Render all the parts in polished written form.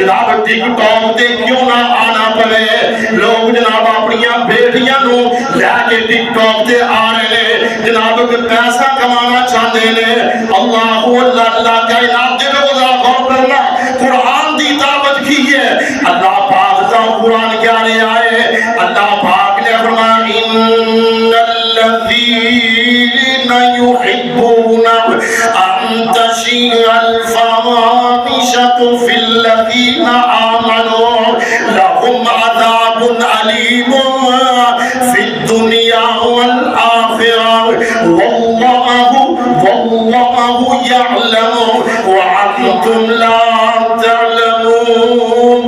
جناب ٹک ٹاک تے کیوں نہ آنا پڑے لوگ جناب اپنی بیٹیاں نو لے کے ٹک ٹاک تے آ رہے ہیں جناب پیسہ کمانا چاہتے ہیں اللہ اللہ کائنات دے لوگ ذرا غور کرنا قرآن دی دعوت کی ہے اللہ پاک دا قرآن کیا لے آئے اللہ پاک نے فرمایا ان الذین یحبون ان تشیع الفواحش فی الذین آمنوا لهم عذاب علیم فی الدنیا والآخرہ واللہ یعلم وانتم لا تعلمون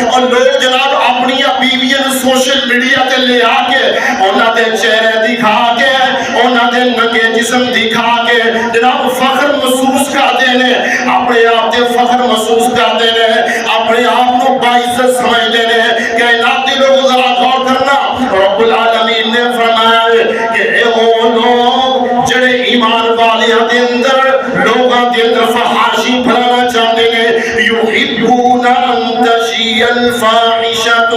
اور لوگ جناب اپنی بیویاں سوشل میڈیا تے لے آ کے انہاں دے چہرے دکھا کے انہاں دے ننگے جسم دکھا کے جناب فخر محسوس کرتے ہیں اپنے آپ تے فخر محسوس کرتے ہیں اپنے آپ کو باعزت سمجھتے ہیں کائنات دے لوگ ذرا غور کرنا رب العالمین نے فرمایا کہ اے وہ لوگ جڑے ایمان والیاں دے اندر لوگاں دے اندر فحاشی پھیلانا چاہتے ہیں یحبون ان تشیع الفاحشۃ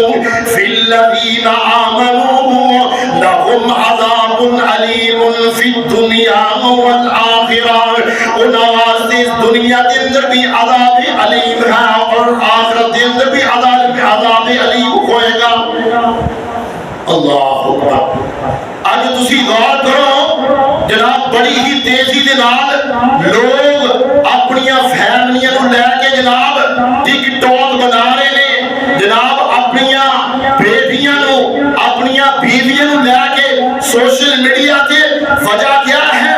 فی الذین آمنوا لهم عذاب علیم فی الدنیا والآخرہ انہاں واسطے اس دنیا دے اندر بھی عذاب علیم ہے اور آخرت دے اندر بھی عذاب علیم ہوئے گا اللہ اکبر آج تسی غور کرو جناب بڑی ہی تیزی دے نال لوگ اپنی فیملیاں نو لے کے جناب ٹک ٹاک بنا رہے ہیں جناب اپنی بیٹیاں نو اپنی بیویاں نو لے کے سوشل میڈیا تے وجہ کیا ہے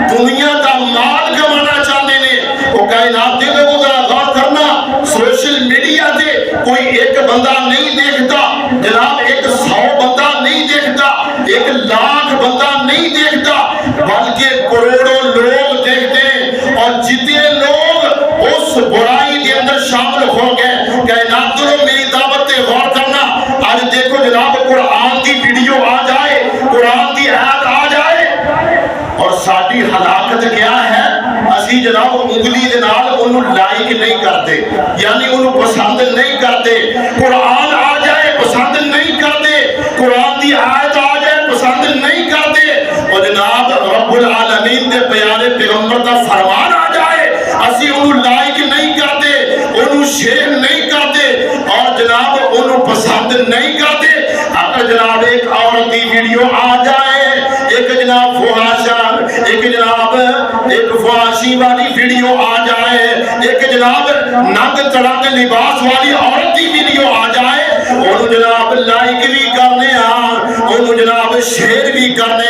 دنیا کا مال کمانا چاہتے ہیں وہ کائنات دے لوگ ذرا غور کرنا سوشل میڈیا تے کوئی ایک بندہ نہیں دیکھتا جناب 100 بندہ نہیں دیکھتا 1,00,000 بندہ نہیں دیکھتا بلکہ کروڑوں لوگ دیکھتے ہیں اور جتنے لوگ اس برائی کے اندر شامل ہو گئے کائنات دے لوگ میری دعوت تے غور کرنا آج دیکھو جناب قرآن کی ویڈیو آ جائے قرآن کی آیت آ جائے اور ساری ہلاکت کیا ہے اسی جناب انگلی دے نال انہوں لائک نہیں کرتے یعنی انہوں پسند نہیں کرتے قرآن آ جائے پسند نہیں کرتے قرآن دی آیت آ جائے پسند نہیں کرتے اور جناب رب العالمین دے پیارے پیغمبر دا فرمان آ جائے اسی انہوں لائک نہیں کرتے انہوں شیئر نہیں کرتے اور جناب انہوں پسند نہیں کرتے اگر جناب ایک عورت دی ویڈیو آ جائے ایک جناب ایک فحاشی والی ویڈیو آ جائے ایک جناب ننگ تڑنگ لباس والی عورت دی ویڈیو آ جائے انہوں جناب لائک بھی کرنے انہوں جناب شیئر بھی کرنے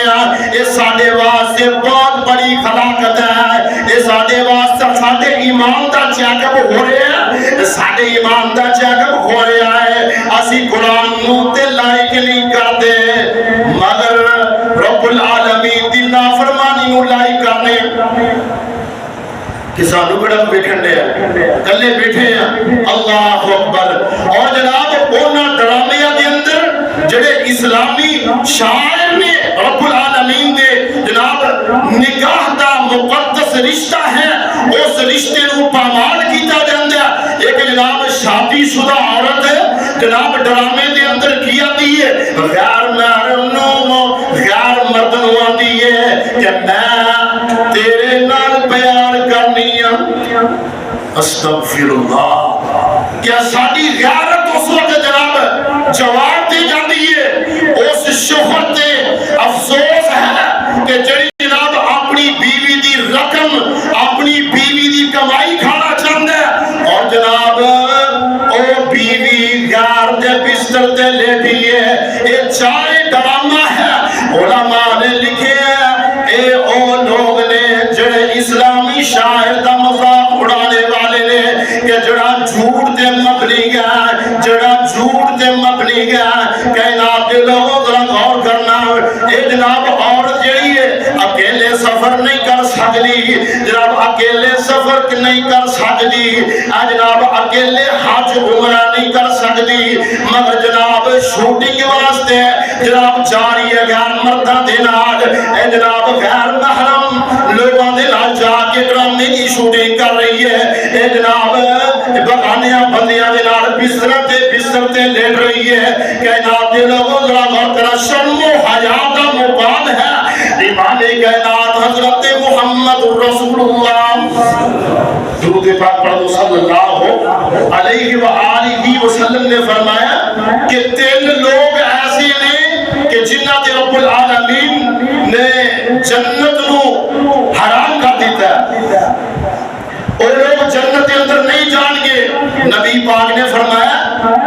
یہ ساڑھے واسطے بہت بڑی خلاقت ہے یہ ساڑھے واسطے ساڑھے ایمان دا چیک اپ ہو رہے ہیں ساڑھے ایمان دا چیک اپ ہو رہا ہے اسی قرآن نوتے لائک نہیں کرتے مگر رب العالمین دی نافرمانی نو لائک کرنے کسانو کڑا بیٹھن دے کلے بیٹھے ہیں اللہ اکبر اور جناب اونا ڈرامیہ دے اندر جڑے اسلامی شاعر نے رب العالمین دے جناب نکاح دا مقدس رشتہ ہے اس رشتے نو پامال کیتا جاندہ ایک جناب شادی شدہ عورت جناب ڈرامے دے اندر کیا دیئے غیر محرم نو غیر مردن ہوا دیئے کہ میں تیرے نال پیار کرنی استغفر اللہ کیا ساڑی غیرت اس وقت جناب جواب دے جاندی ہے اس شوہر تے افسوس ہے کہ جڑی جناب اپنی بیوی دی رقم اپنی بیوی دی کمائی کھانا چاہتا ہے اور جناب او بیوی غیر دے بستر تے لیٹی ہے یہ چارے ڈرامہ ہے علماء نے لکھے ہیں اے او لوگ نے جڑے اسلامی شاعر دا مذاق اڑانے والے نے کہ جڑا جھوٹ تے مبنی گیا جڑا جھوٹ تے مبنی گیا کائنات دے لوگوں ذرا غور کرنا اے جناب عورت جڑی ہے اکیلے سفر نہیں کر سکتی جناب اکیلے سفر نہیں کر سکتی جناب اکیلے حج عمرہ نہیں کر سکتی مگر جناب شوٹنگ واسطے جناب جاری ہے غیر مردہ دے نال اے جناب غیر محرم لوگوں دے نال جا کے ڈرامے کی شوٹنگ کر رہی ہے، اے جناب بغانیاں بندیاں دے نال بستر تے لیٹ رہی ہے۔ کائنات دے لوگوں ذرا غور کرو، شرم و حیا کا مقام ہے۔ امام کائنات حضرت محمد رسول اللہ، درود پاک پڑھو صلی اللہ علیہ وآلہ وسلم نے فرمایا کہ 3 لوگ ایسے ہیں کہ جنہاں تے رب العالمین نے جنت نو حرام کر دیتا ہے، اور لوگ جنت کے اندر نہیں جان گے۔ نبی پاک نے فرمایا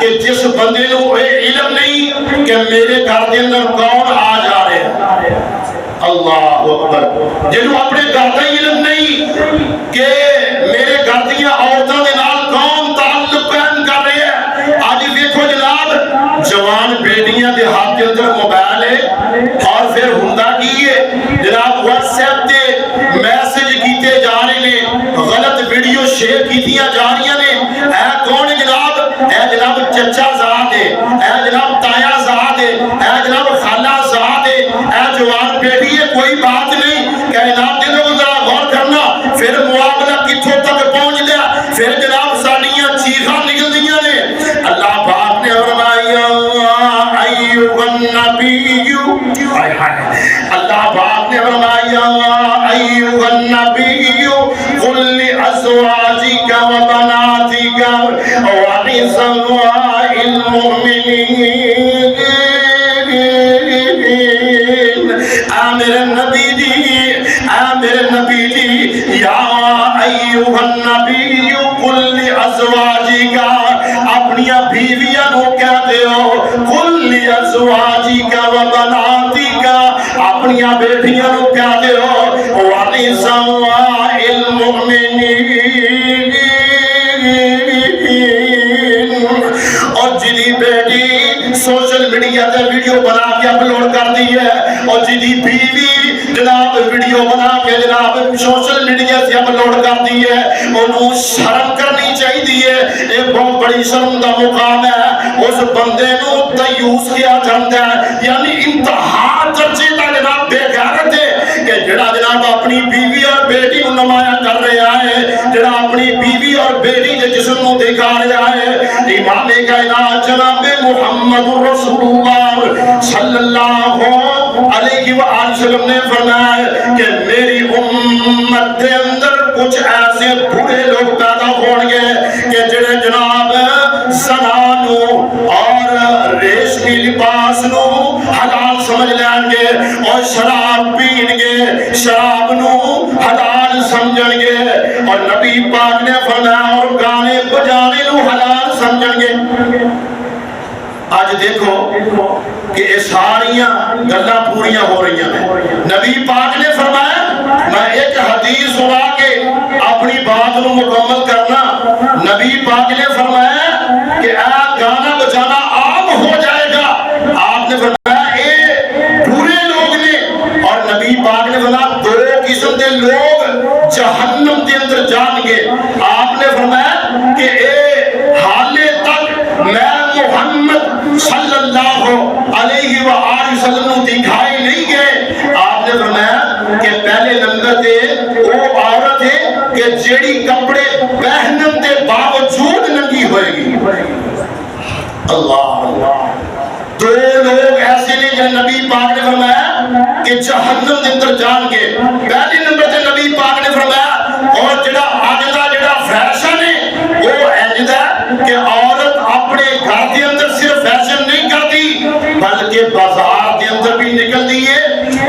کہ جس بندے نو علم نہیں کہ میرے گھر کے اندر کون آ جا رہے ہیں، اللہ اکبر، جنہوں اپنے گھر کا علم نہیں کہ میرے گھر دیا عورتوں دے نال کون تعلق قائم کر رہے ہیں۔ آج دیکھو جناب، جوان بیٹیاں دے ہاتھ کے اندر موبائل ہے، اور پھر ہوندا کی ہے جناب واٹس ایپ تے میسج کیتے جا رہے ہیں، غلط ویڈیو شیئر کیتیاں جا رہی ہیں۔ اے کون ہے جناب؟ اے جناب چچا زاد ہے، اے جناب تایا زاد ہے، اے جناب خالہ زاد ہے، اے جوان بیٹی ہے، کوئی بات نہیں۔ کائنات دے لوگ ذرا غور کرنا، پھر معاملہ کتھوں تک پہنچ گیا، پھر جناب ساڈیاں چیخاں نکل دیاں نے۔ اللہ پاک نے فرمایا ایھا النبی، اللہ پاک نے فرمایا ایھا النبی قل لازواجک وبناتک ونساء المؤمنین، اے میرے نبی جی، اے میرے نبی جی، یا ایھا النبی قل لازواجک، اپنیاں بیویاں نو کہہ دیو، قل لازواجک وبناتک، اپنیاں بیٹیاں نو کہہ دیو، ونساء المؤمنین، اور جنی بیٹی سوشل میڈیا تے ویڈیو بنا کے اپلوڈ کر دی ہے، اور جنی بیوی جناب ویڈیو بنا کے جناب سوشل میڈیا سے اپلوڈ کر دی ہے، انہوں شرم کرنی چاہیے۔ ایک بہت بڑی شرم دا مقام ہے، اس بندے نو دیوس کیا جاتا ہے، یعنی انتہا درجے دا جناب بے غیرت ہے کہ جڑا جناب اپنی بیوی اور بیٹی کو نمایاں کر رہا ہے، جڑا اپنی بیوی اور بیٹی کے جسم کو دکھا رہا ہے۔ امام کائنات جناب محمد رسول اللہ صلی اللہ علیہ وآلہ وسلم نے فرمایا کہ میری امت کے اندر کچھ ایسے برے لوگ پیدا ہوں گے کہ جڑے جناب زنا نو اور ریشمی لباس نو حلال سمجھ لیں گے، اور شراب پین گے، شراب نو حلال سمجھن گے، اور نبی پاک نے فرمایا اور گانے بجانے نو حلال سمجھن گے۔ آج دیکھو کہ یہ ساریاں گلاں پوریاں ہو رہی ہیں۔ نبی پاک نے فرمایا، میں ایک حدیث سنا کے اپنی بات کو مکمل کرنا، نبی پاک نے فرمایا کہ اے گانا بجانا عام ہو جائے گا۔ آپ نے فرمایا اے برے لوگ نے، اور نبی پاک نے فرمایا 2 قسم کے لوگ جہنم کے اندر جان گے۔ آپ نے فرمایا کہ اے حالے تک میں محمد صلی اللہ علیہ وآلہ وسلم دکھائے نہیں گئے۔ آپ نے فرمایا کہ پہلے نمبر تے وہ عورت ہے کہ جیڑی کپڑے پہنن دے باوجود ننگی ہوئے گی۔ اللہ 2 لوگ ایسے نے جو نبی پاک نے فرمایا کہ جہنم کے اندر جان گے۔ پہلے نمبر تے نبی پاک نے فرمایا اور جڑا آج دا جڑا فیشن ہے وہ ایجدا کہ عورت اپنے گھر کے اندر صرف فیشن نہیں کرتی بلکہ بازار کے اندر بھی نکل دی ہے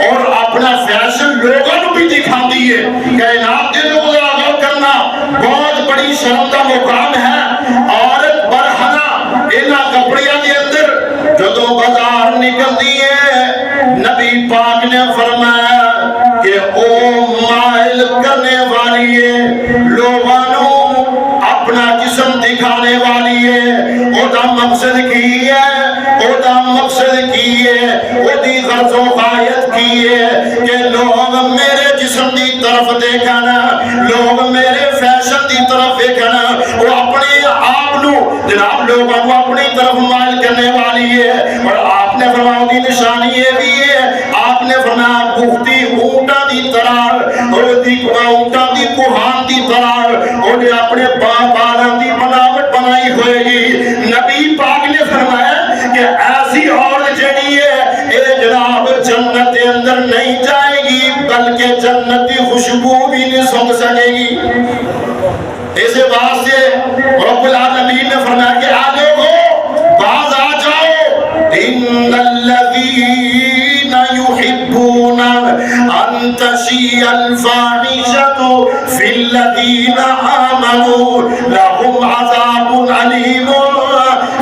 اور اپنا فیشن لوگوں کو بھی دکھاتی ہے۔ کائنات کے لوگوں کا غور کرنا بہت بڑی شرم کا مقام ہے۔ عورت برہنہ انہاں کپڑیاں کے اندر جدوں بازار نکلتی ہے، نبی پاک نے فرمایا کہ او مائل کرنے والی ہے، لوگوں اپنا جسم دکھانے والی ہے۔ او دا مقصد کی ہے، او دا مقصد کی ہے، او دی غرض و غایت کی ہے کہ لوگ میرے جسم دی طرف دیکھنا، لوگ میرے فیشن دی طرف دیکھنا۔ وہ اپنے آپ نو جناب لوگوں کو اپنی طرف مائل کرنے والی ہے۔ اور آپ نے فرمایا دی نشانی یہ بھی ہے، آپ نے فرمایا بختی اونٹا دی طرح دی اونٹاں دی کوہان دی طرح انہیں اپنے بالاں دی بناوٹ بنائی ہوئے گی. نبی پاک نے فرمایا کہ ایسی عورت جڑی ہے اے جناب جنت کے اندر نہیں جائے گی بلکہ جنت کی خوشبو بھی نہیں سونگ سکے گی. اس واسطے رب العالمین نے فرمایا کہ آ لوگو باز آ جاؤ. ان الذین یحبون ان تشیع الفاحشة فی الذین آمنوا لهم عذاب علیم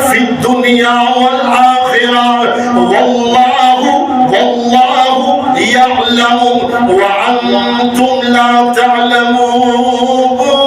فی الدنیا والآخرہ واللہ یعلم وانتم لا تعلمون.